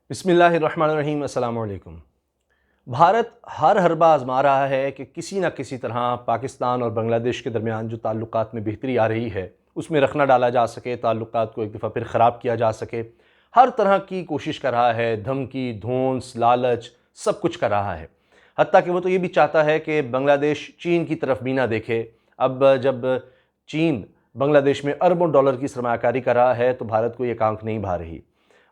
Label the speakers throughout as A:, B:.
A: بسم اللہ الرحمن الرحیم۔ السلام علیکم۔ بھارت ہر حربہ آزما رہا ہے کہ کسی نہ کسی طرح پاکستان اور بنگلہ دیش کے درمیان جو تعلقات میں بہتری آ رہی ہے اس میں رخنہ ڈالا جا سکے، تعلقات کو ایک دفعہ پھر خراب کیا جا سکے۔ ہر طرح کی کوشش کر رہا ہے، دھمکی، دھونس، لالچ، سب کچھ کر رہا ہے۔ حتیٰ کہ وہ تو یہ بھی چاہتا ہے کہ بنگلہ دیش چین کی طرف بھی نہ دیکھے۔ اب جب چین بنگلہ دیش میں اربوں ڈالر کی سرمایہ کاری کر رہا ہے تو بھارت کو یہ آنکھ نہیں بھا رہی۔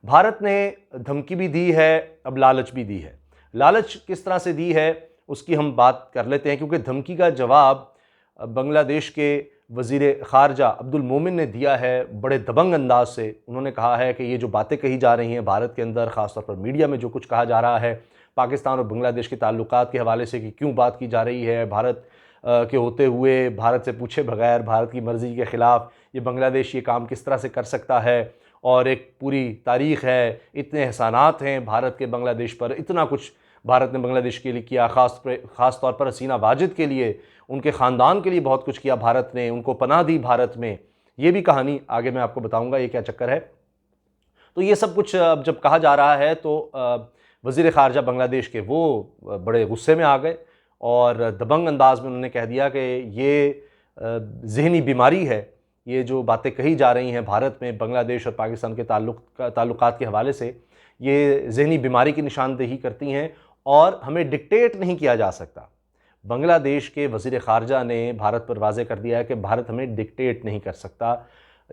A: بھارت نے دھمکی بھی دی ہے، اب لالچ بھی دی ہے۔ لالچ کس طرح سے دی ہے اس کی ہم بات کر لیتے ہیں، کیونکہ دھمکی کا جواب بنگلہ دیش کے وزیر خارجہ عبد المومن نے دیا ہے بڑے دبنگ انداز سے۔ انہوں نے کہا ہے کہ یہ جو باتیں کہی جا رہی ہیں بھارت کے اندر، خاص طور پر میڈیا میں جو کچھ کہا جا رہا ہے پاکستان اور بنگلہ دیش کے تعلقات کے حوالے سے کہ کیوں بات کی جا رہی ہے، بھارت کے ہوتے ہوئے، بھارت سے پوچھے بغیر، بھارت کی مرضی کے خلاف یہ بنگلہ دیش یہ کام کس طرح سے کر سکتا ہے، اور ایک پوری تاریخ ہے، اتنے احسانات ہیں بھارت کے بنگلہ دیش پر، اتنا کچھ بھارت نے بنگلہ دیش کے لیے کیا، خاص طور پر حسینہ واجد کے لیے، ان کے خاندان کے لیے بہت کچھ کیا بھارت نے، ان کو پناہ دی بھارت میں۔ یہ بھی کہانی آگے میں آپ کو بتاؤں گا یہ کیا چکر ہے۔ تو یہ سب کچھ اب جب کہا جا رہا ہے تو وزیر خارجہ بنگلہ دیش کے وہ بڑے غصے میں آ گئے اور دبنگ انداز میں انہوں نے کہہ دیا کہ یہ ذہنی بیماری ہے، یہ جو باتیں کہی جا رہی ہیں بھارت میں بنگلہ دیش اور پاکستان کے تعلقات کے حوالے سے، یہ ذہنی بیماری کی نشاندہی کرتی ہیں اور ہمیں ڈکٹیٹ نہیں کیا جا سکتا۔ بنگلہ دیش کے وزیر خارجہ نے بھارت پر واضح کر دیا ہے کہ بھارت ہمیں ڈکٹیٹ نہیں کر سکتا۔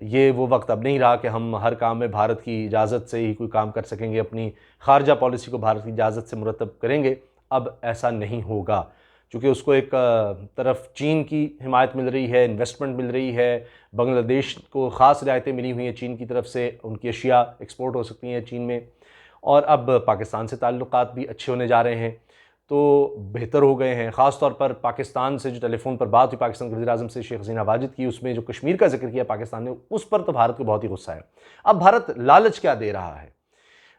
A: یہ وہ وقت اب نہیں رہا کہ ہم ہر کام میں بھارت کی اجازت سے ہی کوئی کام کر سکیں گے، اپنی خارجہ پالیسی کو بھارت کی اجازت سے مرتب کریں گے۔ اب ایسا نہیں ہوگا، چونکہ اس کو ایک طرف چین کی حمایت مل رہی ہے، انویسٹمنٹ مل رہی ہے، بنگلہ دیش کو خاص رعایتیں ملی ہوئی ہیں چین کی طرف سے، ان کی اشیاء ایکسپورٹ ہو سکتی ہیں چین میں، اور اب پاکستان سے تعلقات بھی اچھے ہونے جا رہے ہیں تو بہتر ہو گئے ہیں۔ خاص طور پر پاکستان سے جو ٹیلی فون پر بات ہوئی پاکستان کے وزیر اعظم سے شیخ حسینہ واجد کی، اس میں جو کشمیر کا ذکر کیا پاکستان نے، اس پر تو بھارت کو بہت ہی غصہ ہے۔ اب بھارت لالچ کیا دے رہا ہے؟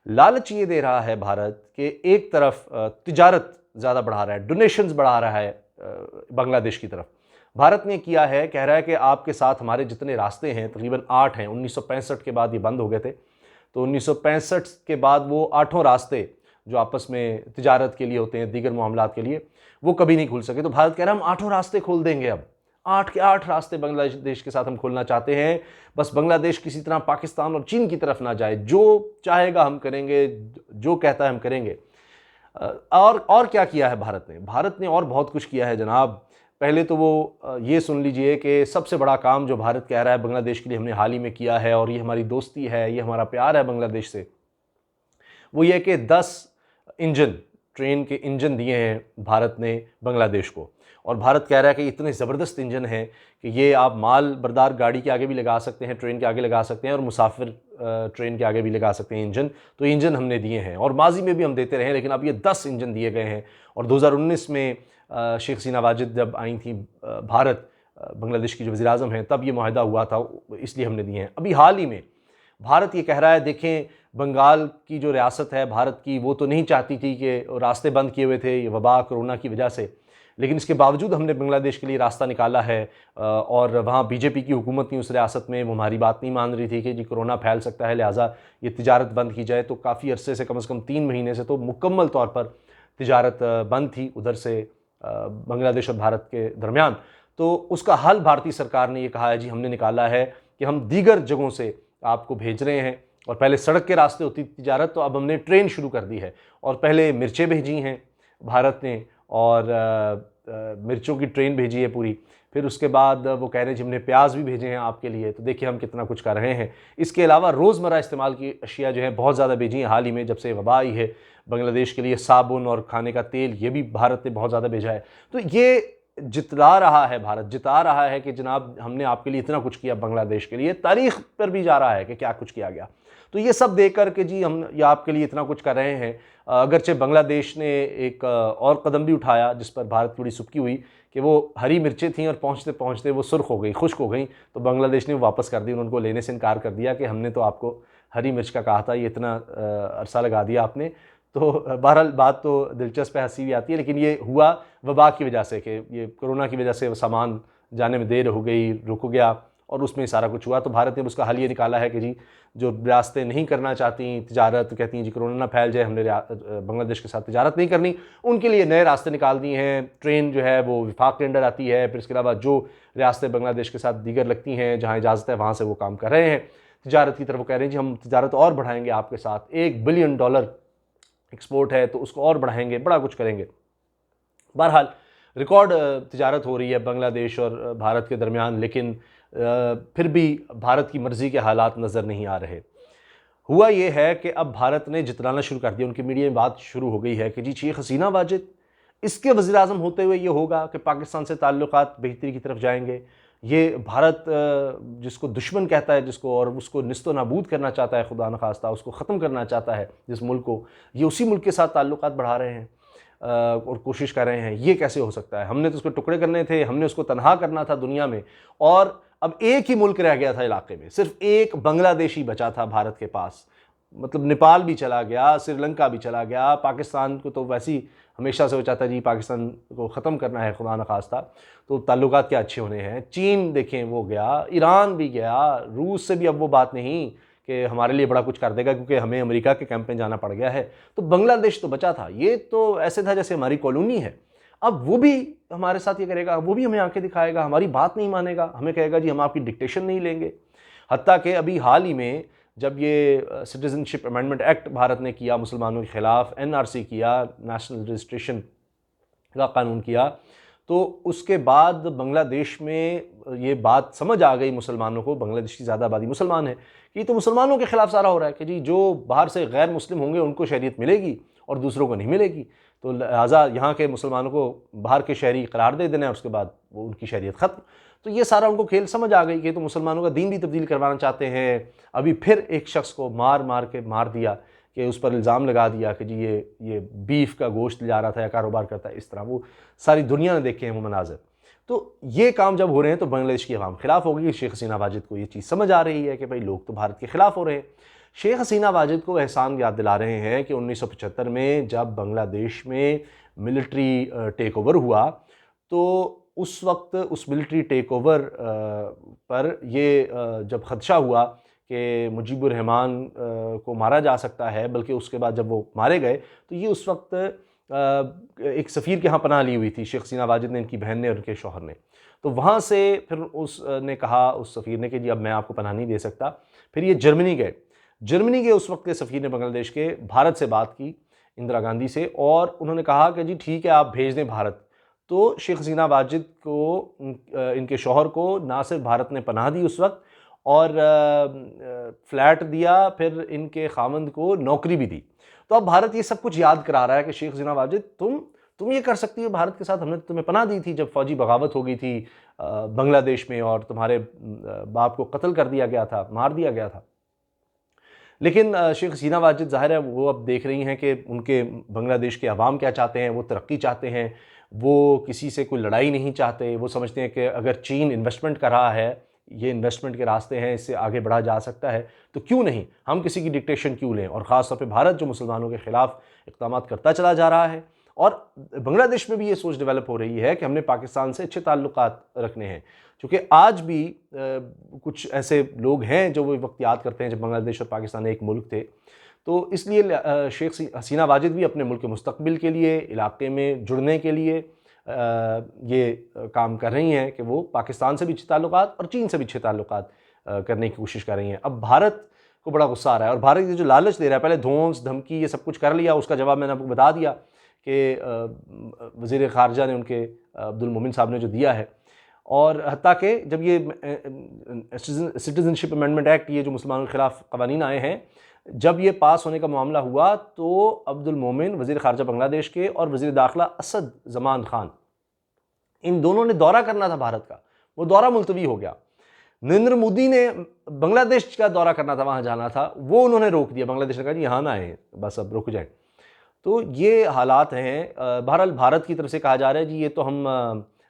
A: لالچ یہ دے رہا ہے بھارت کہ ایک طرف تجارت زیادہ بڑھا رہا ہے، ڈونیشنز بڑھا رہا ہے بنگلہ دیش کی طرف۔ بھارت نے کیا ہے، کہہ رہا ہے کہ آپ کے ساتھ ہمارے جتنے راستے ہیں تقریباً 8 ہیں، 1965 کے بعد یہ بند ہو گئے تھے، تو 1965 کے بعد وہ 8 راستے جو آپس میں تجارت کے لیے ہوتے ہیں، دیگر معاملات کے لیے، وہ کبھی نہیں کھل سکے۔ تو بھارت کہہ رہا ہے ہم 8 راستے کھول دیں گے، اب 8 کے 8 راستے بنگلہ دیش کے ساتھ ہم کھولنا چاہتے ہیں، بس بنگلہ دیش کسی طرح پاکستان اور چین کی طرف نہ جائے، جو چاہے گا ہم کریں گے، جو کہتا ہے ہم کریں گے۔ اور کیا کیا ہے بھارت نے اور بہت کچھ کیا ہے جناب۔ پہلے تو وہ یہ سن لیجئے کہ سب سے بڑا کام جو بھارت کہہ رہا ہے بنگلہ دیش کے لیے ہم نے حال ہی میں کیا ہے، اور یہ ہماری دوستی ہے، یہ ہمارا پیار ہے بنگلہ دیش سے، وہ یہ کہ 10 انجن، ٹرین کے انجن دیے ہیں بھارت نے بنگلہ دیش کو، اور بھارت کہہ رہا ہے کہ اتنے زبردست انجن ہیں کہ یہ آپ مال بردار گاڑی کے آگے بھی لگا سکتے ہیں، ٹرین کے آگے لگا سکتے ہیں، اور مسافر ٹرین کے آگے بھی لگا سکتے ہیں انجن۔ تو انجن ہم نے دیے ہیں اور ماضی میں بھی ہم دیتے رہے، لیکن اب یہ 10 انجن دیے گئے ہیں، اور 2019 میں شیخ حسینہ واجد جب آئی تھیں بھارت، بنگلہ دیش کی جو وزیر اعظم ہیں، تب یہ معاہدہ ہوا تھا، اس لیے ہم نے دیے ہیں۔ ابھی حال ہی میں بھارت یہ کہہ رہا ہے، دیکھیں بنگال کی جو ریاست ہے بھارت کی، وہ تو نہیں چاہتی تھی کہ راستے بند کیے ہوئے تھے یہ وبا کرونا کی وجہ سے، لیکن اس کے باوجود ہم نے بنگلہ دیش کے لیے راستہ نکالا ہے، اور وہاں بی جے پی کی حکومت تھی اس ریاست میں، وہ ہماری بات نہیں مان رہی تھی کہ جی کرونا پھیل سکتا ہے لہٰذا یہ تجارت بند کی جائے، تو کافی عرصے سے، کم از کم 3 مہینے سے تو مکمل طور پر تجارت بند تھی ادھر سے بنگلہ دیش اور بھارت کے درمیان۔ تو اس کا حل بھارتی سرکار نے یہ کہا ہے جی ہم نے نکالا ہے کہ ہم دیگر جگہوں سے آپ کو بھیج رہے ہیں، اور پہلے سڑک کے راستے ہوتی تجارت، تو اب ہم نے ٹرین شروع کر دی ہے، اور پہلے مرچیں بھیجی ہیں بھارت نے، اور مرچوں کی ٹرین بھیجی ہے پوری، پھر اس کے بعد وہ کہہ رہے ہیں جی ہم نے پیاز بھی بھیجے ہیں آپ کے لیے، تو دیکھیں ہم کتنا کچھ کر رہے ہیں۔ اس کے علاوہ روزمرہ استعمال کی اشیاء جو ہیں بہت زیادہ بھیجی ہیں حال ہی میں، جب سے وبا آئی ہے بنگلہ دیش کے لیے، صابن اور کھانے کا تیل یہ بھی بھارت نے بہت زیادہ بھیجا ہے۔ تو یہ جتلا رہا ہے بھارت، جتا رہا ہے کہ جناب ہم نے آپ کے لیے اتنا کچھ کیا بنگلہ دیش کے لیے، تاریخ پر بھی جا رہا ہے کہ کیا کچھ کیا گیا۔ تو یہ سب دیکھ کر کہ جی ہم یہ آپ کے لیے اتنا کچھ کر رہے ہیں، اگرچہ بنگلہ دیش نے ایک اور قدم بھی اٹھایا جس پر بھارت تھوڑی سبکی ہوئی، کہ وہ ہری مرچیں تھیں اور پہنچتے پہنچتے وہ سرخ ہو گئی، خشک ہو گئیں، تو بنگلہ دیش نے واپس کر دی، ان کو لینے سے انکار کر دیا کہ ہم نے تو آپ کو ہری مرچ کا کہا تھا، یہ اتنا عرصہ لگا دیا آپ نے۔ تو بہرحال بات تو دلچسپ ہے، ہنسی بھی آتی ہے، لیکن یہ ہوا وبا کی وجہ سے، کہ یہ کرونا کی وجہ سے وہ سامان جانے میں دیر ہو گئی، رک گیا، اور اس میں سارا کچھ ہوا۔ تو بھارت نے اس کا حل یہ نکالا ہے کہ جی جو ریاستیں نہیں کرنا چاہتی تجارت، کہتی ہیں جی کرونا نہ پھیل جائے، ہم نے بنگلہ دیش کے ساتھ تجارت نہیں کرنی، ان کے لیے نئے راستے نکال دیے ہیں۔ ٹرین جو ہے وہ وفاق کے انڈر آتی ہے، پھر اس کے علاوہ جو ریاستیں بنگلہ دیش کے ساتھ دیگر لگتی ہیں جہاں اجازت ہے وہاں سے وہ کام کر رہے ہیں تجارت کی طرف۔ وہ کہہ رہے ہیں جی ہم تجارت اور بڑھائیں گے آپ کے ساتھ، $1 بلین ایکسپورٹ ہے تو اس کو اور بڑھائیں گے، بڑا کچھ کریں گے۔ بہرحال ریکارڈ تجارت ہو رہی ہے بنگلہ دیش اور بھارت کے درمیان، لیکن پھر بھی بھارت کی مرضی کے حالات نظر نہیں آ رہے۔ ہوا یہ ہے کہ اب بھارت نے جتلانا شروع کر دیا، ان کی میڈیا میں بات شروع ہو گئی ہے کہ جی شیخ حسینہ واجد اس کے وزیر اعظم ہوتے ہوئے یہ ہوگا کہ پاکستان سے تعلقات بہتری کی طرف جائیں گے۔ یہ بھارت جس کو دشمن کہتا ہے، جس کو اور اس کو نیست و نابود کرنا چاہتا ہے، خدا نخواستہ اس کو ختم کرنا چاہتا ہے جس ملک کو، یہ اسی ملک کے ساتھ تعلقات بڑھا رہے ہیں اور کوشش کر رہے ہیں۔ یہ کیسے ہو سکتا ہے؟ ہم نے تو اس کو ٹکڑے کرنے تھے، ہم نے اس کو تنہا کرنا تھا دنیا میں، اور اب ایک ہی ملک رہ گیا تھا علاقے میں، صرف ایک بنگلہ دیشی بچا تھا بھارت کے پاس۔ مطلب نیپال بھی چلا گیا، سری لنکا بھی چلا گیا، پاکستان کو تو ویسی ہمیشہ سے وہ چاہتا ہے جی پاکستان کو ختم کرنا ہے خدا نخواستہ، تو تعلقات کیا اچھے ہونے ہیں۔ چین دیکھیں وہ گیا، ایران بھی گیا، روس سے بھی اب وہ بات نہیں کہ ہمارے لیے بڑا کچھ کر دے گا کیونکہ ہمیں امریکہ کے کیمپ میں جانا پڑ گیا ہے۔ تو بنگلہ دیش تو بچا تھا، یہ تو ایسے تھا جیسے ہماری کالونی ہے۔ اب وہ بھی ہمارے ساتھ یہ کرے گا، وہ بھی ہمیں آنکھیں دکھائے گا، ہماری بات نہیں مانے گا، ہمیں کہے گا جی ہم آپ کی ڈکٹیشن نہیں لیں گے۔ حتیٰ کہ ابھی حال ہی میں جب یہ سٹیزن شپ امینڈمنٹ ایکٹ بھارت نے کیا مسلمانوں کے خلاف، NRC کیا، نیشنل رجسٹریشن کا قانون کیا، تو اس کے بعد بنگلہ دیش میں یہ بات سمجھ آ گئی مسلمانوں کو، بنگلہ دیش کی زیادہ آبادی مسلمان ہے، کہ یہ تو مسلمانوں کے خلاف سارا ہو رہا ہے کہ جی جو باہر سے غیر مسلم ہوں گے ان کو شہریت ملے گی اور دوسروں کو نہیں ملے گی، تو لہٰذا یہاں کے مسلمانوں کو باہر کے شہری قرار دے دینا ہے، اس کے بعد وہ ان کی شہریت ختم۔ تو یہ سارا ان کو کھیل سمجھ آ گئی کہ تو مسلمانوں کا دین بھی تبدیل کروانا چاہتے ہیں۔ ابھی پھر ایک شخص کو مار دیا کہ اس پر الزام لگا دیا کہ جی یہ بیف کا گوشت لے جا رہا تھا یا کاروبار کرتا ہے، اس طرح وہ ساری دنیا نے دیکھے ہیں وہ مناظر۔ تو یہ کام جب ہو رہے ہیں تو بنگلہ دیش کی عوام خلاف ہو گئی۔ شیخ حسینہ واجد کو یہ چیز سمجھ آ رہی ہے کہ بھائی لوگ تو بھارت کے خلاف ہو رہے ہیں۔ شیخ حسینہ واجد کو احسان یاد دلا رہے ہیں کہ 1975 میں جب بنگلہ دیش میں ملٹری ٹیک اوور ہوا تو اس وقت اس ملٹری ٹیک اوور پر یہ جب خدشہ ہوا کہ مجیب الرحمان کو مارا جا سکتا ہے، بلکہ اس کے بعد جب وہ مارے گئے تو یہ اس وقت ایک سفیر کے ہاں پناہ لی ہوئی تھی، شیخ حسینہ واجد نے، ان کی بہن نے اور ان کے شوہر نے۔ تو وہاں سے پھر اس نے کہا اس سفیر نے کہ جی اب میں آپ کو پناہ نہیں دے سکتا۔ پھر یہ جرمنی گئے اس وقت کے سفیر نے بنگلہ دیش کے، بھارت سے بات کی، اندرا گاندھی سے، اور انہوں نے کہا کہ جی ٹھیک ہے آپ بھیج دیں بھارت۔ تو شیخ حسینہ واجد کو، ان کے شوہر کو نہ صرف بھارت نے پناہ دی اس وقت اور فلیٹ دیا، پھر ان کے خاوند کو نوکری بھی دی۔ تو اب بھارت یہ سب کچھ یاد کرا رہا ہے کہ شیخ حسینہ واجد تم یہ کر سکتی ہو بھارت کے ساتھ، ہم نے تمہیں پناہ دی تھی جب فوجی بغاوت ہو گئی تھی بنگلہ دیش میں اور تمہارے باپ کو قتل کر دیا گیا تھا، مار دیا گیا تھا۔ لیکن شیخ حسینہ واجد ظاہر ہے وہ اب دیکھ رہی ہیں کہ ان کے بنگلہ دیش کے عوام کیا چاہتے ہیں، وہ ترقی چاہتے ہیں، وہ کسی سے کوئی لڑائی نہیں چاہتے۔ وہ سمجھتے ہیں کہ اگر چین انویسٹمنٹ کر رہا ہے، یہ انویسٹمنٹ کے راستے ہیں، اس سے آگے بڑھا جا سکتا ہے، تو کیوں نہیں ہم کسی کی ڈکٹیشن کیوں لیں، اور خاص طور پہ بھارت جو مسلمانوں کے خلاف اقدامات کرتا چلا جا رہا ہے۔ اور بنگلہ دیش میں بھی یہ سوچ ڈیولپ ہو رہی ہے کہ ہم نے پاکستان سے اچھے تعلقات رکھنے ہیں، کیونکہ آج بھی کچھ ایسے لوگ ہیں جو وہ وقت یاد کرتے ہیں جب بنگلہ دیش اور پاکستان ایک ملک تھے۔ تو اس لیے شیخ حسینہ واجد بھی اپنے ملک کے مستقبل کے لیے، علاقے میں جڑنے کے لیے یہ کام کر رہی ہیں کہ وہ پاکستان سے بھی اچھے تعلقات اور چین سے بھی اچھے تعلقات کرنے کی کوشش کر رہی ہیں۔ اب بھارت کو بڑا غصہ آ رہا ہے، اور بھارت یہ جو لالچ دے رہا ہے، پہلے دھونس دھمکی یہ سب کچھ کر لیا، اس کا جواب میں نے آپ کو بتا دیا کہ وزیر خارجہ نے، ان کے عبد المومن صاحب نے جو دیا ہے۔ اور حتیٰ کہ جب یہ سٹیزن شپ امینڈمنٹ ایکٹ، یہ جو مسلمانوں کے خلاف قوانین آئے ہیں، جب یہ پاس ہونے کا معاملہ ہوا تو عبد المومن وزیر خارجہ بنگلہ دیش کے اور وزیر داخلہ اسد زمان خان، ان دونوں نے دورہ کرنا تھا بھارت کا، وہ دورہ ملتوی ہو گیا۔ نریندر مودی نے بنگلہ دیش کا دورہ کرنا تھا، وہاں جانا تھا، وہ انہوں نے روک دیا، بنگلہ دیش نے کہا جی یہاں نہ آئیں، بس اب رک جائیں۔ تو یہ حالات ہیں۔ بہرحال بھارت کی طرف سے کہا جا رہا ہے جی یہ تو ہم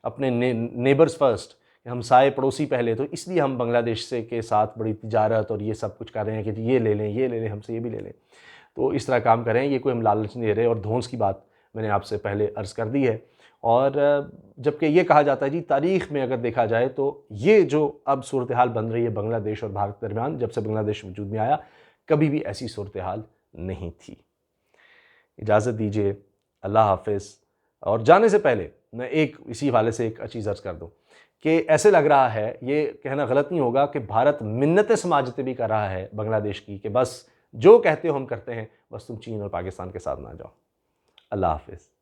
A: اپنے نیبرز فرسٹ، ہمسائے پڑوسی پہلے، تو اس لیے ہم بنگلہ دیش سے کے ساتھ بڑی تجارت اور یہ سب کچھ کر رہے ہیں کہ یہ لے لیں، یہ لے لیں، ہم سے یہ بھی لے لیں، تو اس طرح کام کر رہے ہیں، یہ کوئی ہم لالچ نہیں دے رہے۔ اور دھونس کی بات میں نے آپ سے پہلے عرض کر دی ہے، اور جبکہ یہ کہا جاتا ہے جی تاریخ میں اگر دیکھا جائے تو یہ جو اب صورتحال بن رہی ہے بنگلہ دیش اور بھارت کے درمیان، جب سے بنگلہ دیش وجود میں آیا، کبھی بھی ایسی صورتحال نہیں تھی۔ اجازت دیجیے، اللہ حافظ۔ اور جانے سے پہلے میں اسی حوالے سے ایک چیز عرض کر دوں کہ ایسے لگ رہا ہے، یہ کہنا غلط نہیں ہوگا کہ بھارت منتیں سماجتیں بھی کر رہا ہے بنگلہ دیش کی کہ بس جو کہتے ہو ہم کرتے ہیں، بس تم چین اور پاکستان کے ساتھ نہ جاؤ۔ اللہ حافظ۔